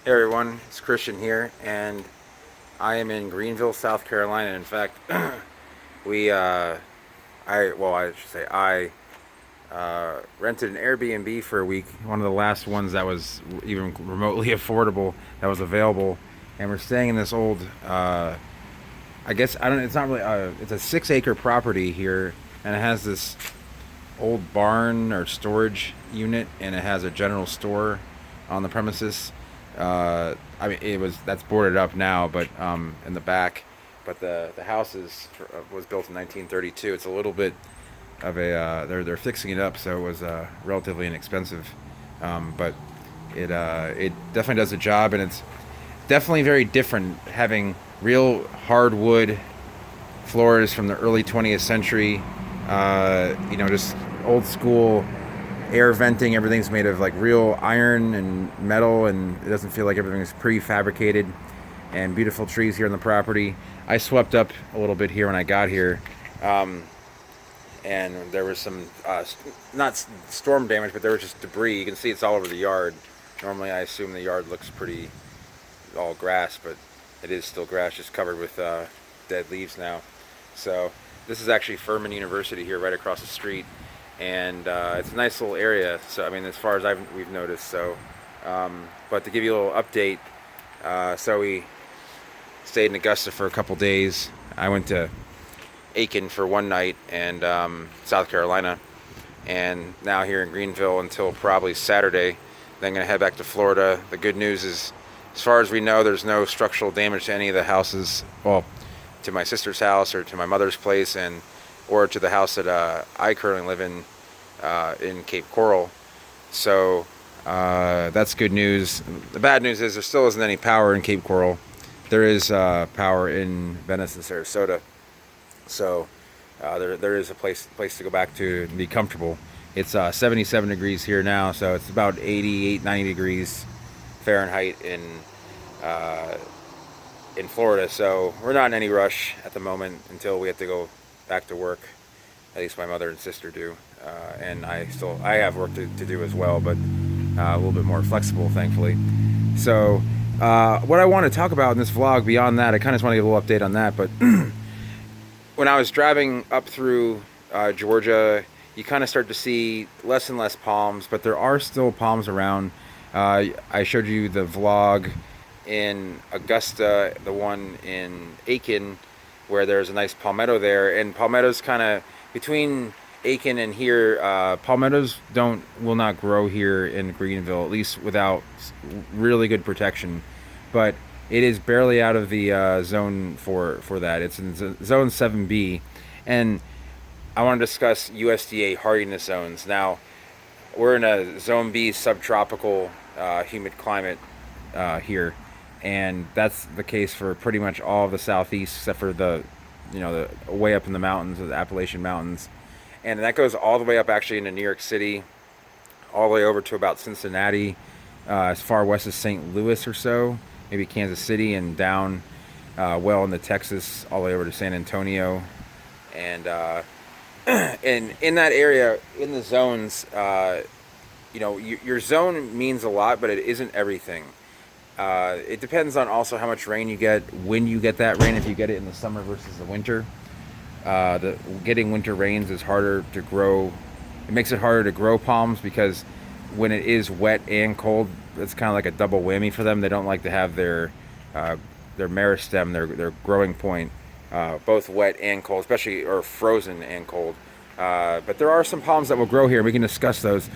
Hey everyone, it's Christian here, and I am in Greenville, South Carolina. In fact, we, I should say, I rented an Airbnb for a week, one of the last ones that was even remotely affordable that was available, and we're staying in this old, I guess I don't. It's not really. It's a 6 acre property here, and it has this old barn or storage unit, and it has a general store on the premises. I mean, that's boarded up now, but in the back. But the house was built in 1932. It's a little bit of a they're fixing it up, so it was relatively inexpensive, but it definitely does the job, and it's definitely very different having real hardwood floors from the early 20th century. Just old school air venting. Everything's made of like real iron and metal, and it doesn't feel like everything's prefabricated. And beautiful trees here on the property. I swept up a little bit here when I got here, and there was some not storm damage, but there was just debris. You can see it's all over the yard. Normally, I assume the yard looks pretty all grass, but it is still grass, just covered with dead leaves now. So this is actually Furman University here, right across the street, and it's a nice little area. So I mean, as far as we've noticed. So, but to give you a little update, so we stayed in Augusta for a couple days. I went to Aiken for one night, and South Carolina, and now here in Greenville until probably Saturday. Then I'm gonna head back to Florida. The good news is, as far as we know, there's no structural damage to any of the houses. Well, to my sister's house or to my mother's place, or to the house that I currently live in Cape Coral. So that's good news. The bad news is there still isn't any power in Cape Coral. There is power in Venice and Sarasota. So there is a place to go back to and be comfortable. It's 77 degrees here now, so it's about 88, 90 degrees Fahrenheit in Florida. So we're not in any rush at the moment until we have to go back to work. At least my mother and sister do, and I have work to do as well, but a little bit more flexible, thankfully. So what I want to talk about in this vlog, beyond that, I kind of just want to give a little update on that. But when I was driving up through Georgia, you kind of start to see less and less palms, but there are still palms around. I showed you the vlog in Augusta, the one in Aiken, where there's a nice palmetto there, and palmettos kind of between Aiken and here, palmettos will not grow here in Greenville, at least without really good protection. But it is barely out of the zone for that. It's in zone 7B, and I want to discuss USDA hardiness zones. Now, we're in a zone B subtropical humid climate here, and that's the case for pretty much all of the southeast, except for the way up in the mountains, the Appalachian Mountains. And that goes all the way up actually into New York City, all the way over to about Cincinnati, as far west as St. Louis or so, maybe Kansas City, and down well into Texas, all the way over to San Antonio. And and in that area, in the zones, your zone means a lot, but it isn't everything. It depends on also how much rain you get, when you get that rain, if you get it in the summer versus the winter. Getting winter rains is harder to grow. It makes it harder to grow palms because when it is wet and cold, it's kind of like a double whammy for them. They don't like to have their meristem, their growing point, both wet and cold, especially, or frozen and cold. But there are some palms that will grow here. We can discuss those.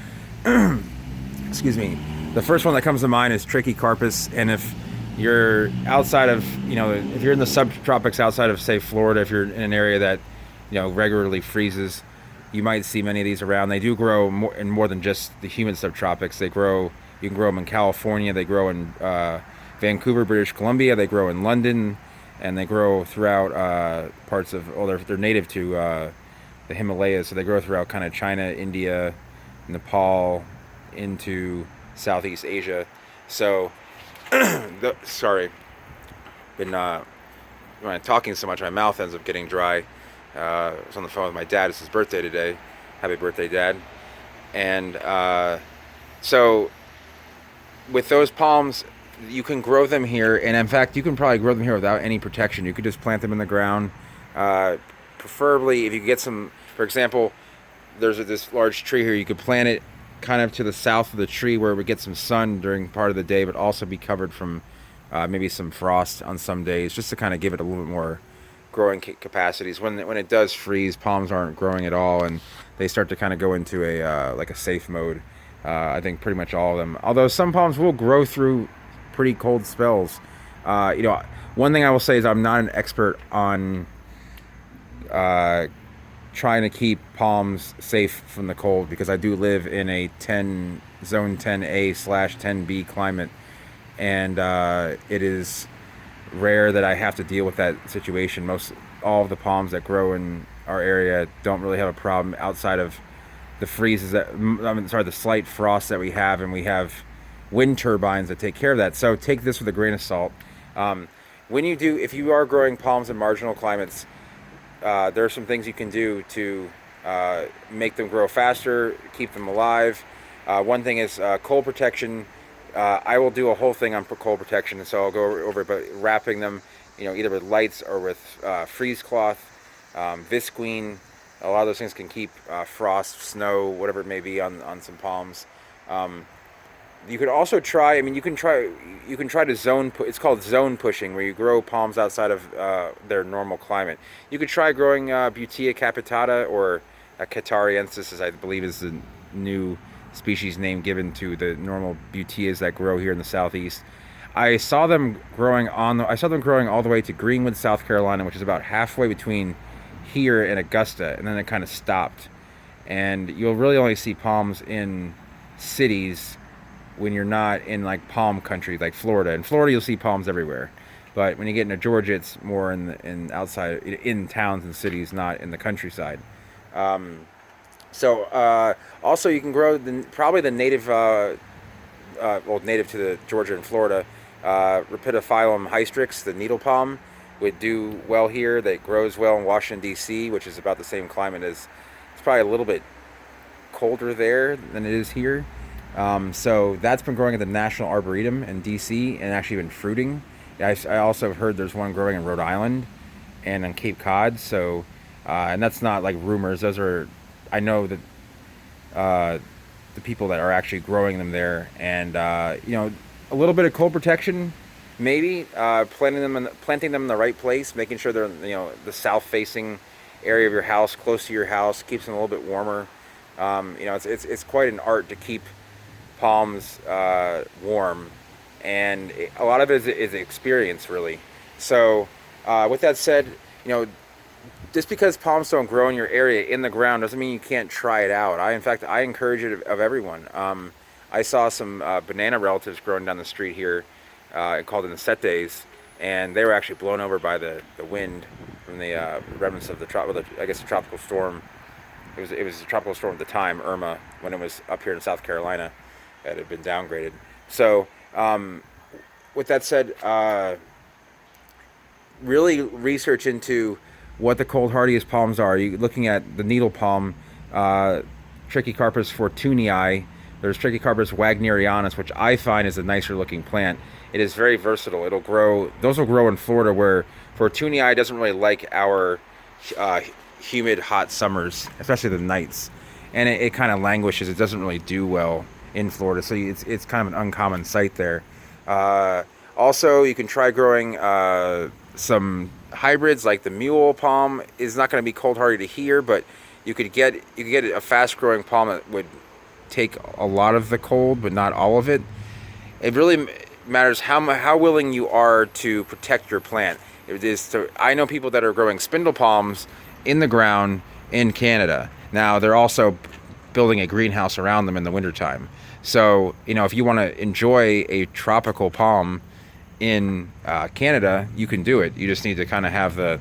Excuse me. The first one that comes to mind is Trachycarpus, and if you're outside of, if you're in the subtropics outside of, say, Florida, if you're in an area that, regularly freezes, you might see many of these around. They do grow more than just the humid subtropics. You can grow them in California. They grow in Vancouver, British Columbia. They grow in London, and they grow throughout parts of, they're native to the Himalayas, so they grow throughout kind of China, India, Nepal, into Southeast Asia. So, sorry, been when I'm talking so much, my mouth ends up getting dry. I was on the phone with my dad. It's his birthday today. Happy birthday, Dad. And so with those palms, you can grow them here, and in fact, you can probably grow them here without any protection. You could just plant them in the ground. Uh, Preferably, if you get some, for example, there's this large tree here. You could plant it kind of to the south of the tree where it would get some sun during part of the day, but also be covered from maybe some frost on some days, just to kind of give it a little bit more growing capacities. When it does freeze, palms aren't growing at all, and they start to kind of go into a like a safe mode. I think pretty much all of them. Although some palms will grow through pretty cold spells. One thing I will say is I'm not an expert on trying to keep palms safe from the cold, because I do live in a zone 10A/10B climate, and it is rare that I have to deal with that situation. All of the palms that grow in our area don't really have a problem outside of the the slight frost that we have, and we have wind turbines that take care of that. So take this with a grain of salt. If you are growing palms in marginal climates, there are some things you can do to make them grow faster, keep them alive. One thing is cold protection. I will do a whole thing on cold protection, and so I'll go over it, but wrapping them, either with lights or with freeze cloth, visqueen. A lot of those things can keep frost, snow, whatever it may be on some palms. You could also try. You can try to it's called zone pushing, where you grow palms outside of their normal climate. You could try growing Butea capitata, or Catariensis, as I believe is the new species name given to the normal Buteas that grow here in the southeast. I saw them growing all the way to Greenwood, South Carolina, which is about halfway between here and Augusta, and then it kind of stopped. And you'll really only see palms in cities when you're not in like palm country, like Florida. In Florida, you'll see palms everywhere, but when you get into Georgia, it's more in towns and cities, not in the countryside. Also, you can grow probably the native, native to the Georgia and Florida, Rhipidophyllum hystrix, the needle palm, would do well here. That grows well in Washington D.C., which is about the same climate as. It's probably a little bit colder there than it is here. So that's been growing at the National Arboretum in D.C. and actually been fruiting. I also heard there's one growing in Rhode Island and on Cape Cod. So, and that's not like rumors. Those are, I know that the people that are actually growing them there, and a little bit of cold protection, maybe planting them in the right place, making sure they're the south-facing area of your house, close to your house, keeps them a little bit warmer. It's quite an art to keep palms warm, and a lot of it is experience, really. So with that said, just because palms don't grow in your area in the ground doesn't mean you can't try it out. In fact, I encourage it of everyone. I saw some banana relatives growing down the street here, called Insetes, and they were actually blown over by the wind from the remnants of the tropical storm. It was a tropical storm at the time, Irma, when it was up here in South Carolina. That had been downgraded. So, with that said, really research into what the cold hardiest palms are. You're looking at the needle palm, Trichycarpus fortunii. There's Trichycarpus wagnerianus, which I find is a nicer looking plant. It is very versatile. Those will grow in Florida, where fortunii doesn't really like our humid, hot summers, especially the nights, and it kind of languishes. It doesn't really do well in Florida, so it's kind of an uncommon sight there. Also, you can try growing some hybrids, like the mule palm. Is not going to be cold hardy to here, but you could get a fast growing palm that would take a lot of the cold, but not all of it. It really matters how willing you are to protect your plant. I know people that are growing spindle palms in the ground in Canada. Now they're also building a greenhouse around them in the wintertime. So, if you want to enjoy a tropical palm in Canada, you can do it. You just need to kind of have the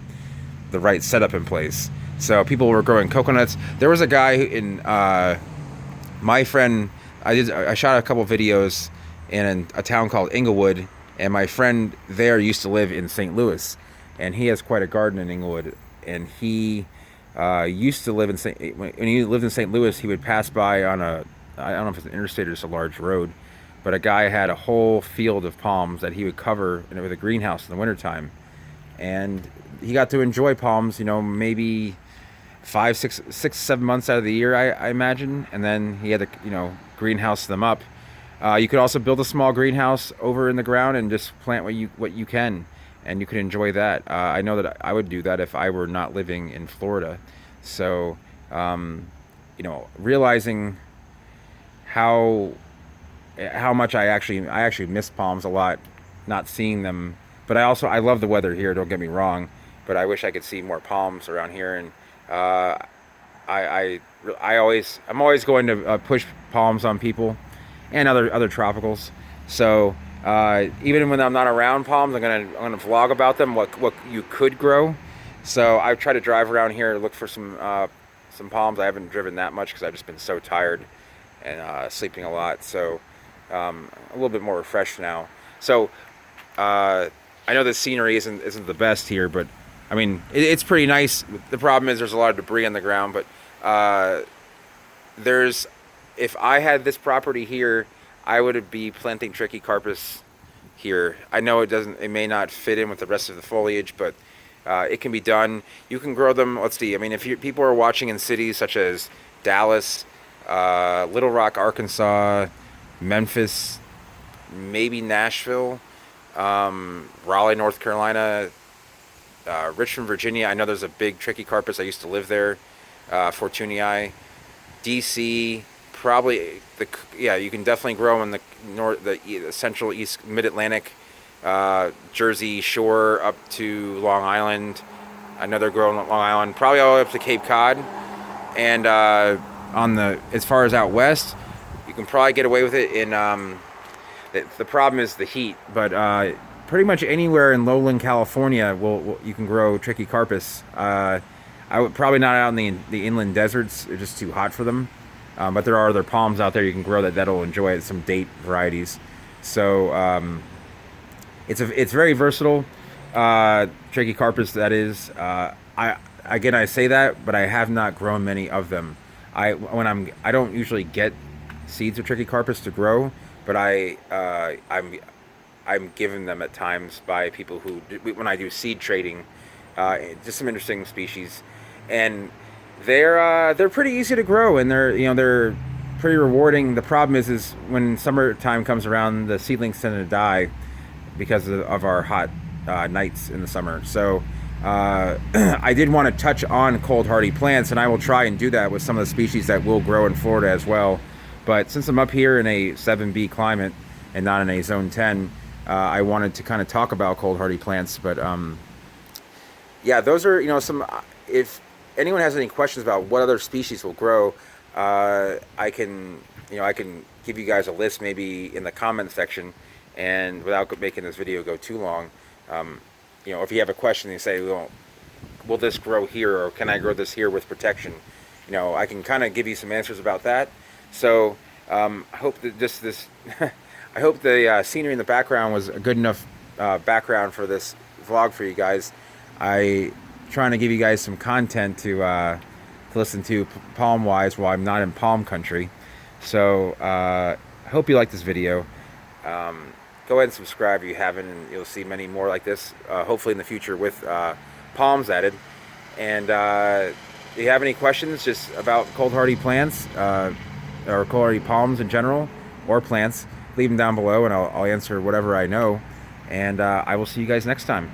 right setup in place. So people were growing coconuts. There was a guy in my friend. I shot a couple videos in a town called Inglewood, and my friend there used to live in St. Louis, and he has quite a garden in Inglewood. And he used to live when he lived in St. Louis, he would pass by on I don't know if it's an interstate or just a large road, but a guy had a whole field of palms that he would cover with a greenhouse in the wintertime. And he got to enjoy palms, maybe 5, 6, 7 months out of the year, I imagine. And then he had to, greenhouse them up. You could also build a small greenhouse over in the ground and just plant what you can, and you could enjoy that. I know that I would do that if I were not living in Florida. So, realizing how much I actually miss palms a lot, not seeing them. But I love the weather here. Don't get me wrong, but I wish I could see more palms around here. And I'm always going to push palms on people and other tropicals. So even when I'm not around palms, I'm gonna vlog about them, what you could grow. So I try to drive around here, look for some palms. I haven't driven that much because I've just been so tired and sleeping a lot. So a little bit more refreshed now. So I know the scenery isn't the best here, but I mean it's pretty nice. The problem is there's a lot of debris on the ground, but if I had this property here, I would be planting trichicarpus here. I know it may not fit in with the rest of the foliage, but it can be done. You can grow them. Let's see. I mean, if people are watching in cities such as Dallas, Little Rock, Arkansas, Memphis, maybe Nashville, Raleigh, North Carolina, Richmond, Virginia. I know there's a big trichicarpus. I used to live there. Fortunii, DC. Probably you can definitely grow in the central east mid-Atlantic, Jersey Shore up to Long Island. I know they're growing on Long Island, probably all the way up to Cape Cod. And as far as out west, you can probably get away with it in the problem is the heat, but pretty much anywhere in lowland California you can grow trichicarpus. I would probably not out in the inland deserts; they're just too hot for them. But there are other palms out there you can grow that'll enjoy it. Some date varieties, so it's very versatile. Trichicarpus, that is. I say that, but I have not grown many of them. I don't usually get seeds of trichicarpus to grow, but I'm given them at times by people when I do seed trading. Just some interesting species, and they're pretty easy to grow, and they're pretty rewarding. The problem is when summertime comes around, the seedlings tend to die because of our hot nights in the summer. So I did want to touch on cold hardy plants, and I will try and do that with some of the species that will grow in Florida as well. But since I'm up here in a 7B climate and not in a zone 10, I wanted to kind of talk about cold hardy plants. But those are some. If anyone has any questions about what other species will grow, I can give you guys a list maybe in the comment section, and without making this video go too long, if you have a question and you say, well, will this grow here, or can I grow this here with protection? I can kind of give you some answers about that. So I hope that this I hope the scenery in the background was a good enough background for this vlog for you guys. Trying to give you guys some content to listen to palm wise while I'm not in palm country. So I hope you like this video. Go ahead and subscribe if you haven't, and you'll see many more like this, hopefully in the future with palms added. And if you have any questions just about cold hardy plants or cold hardy palms in general, or plants, leave them down below and I'll answer whatever I know. And I will see you guys next time.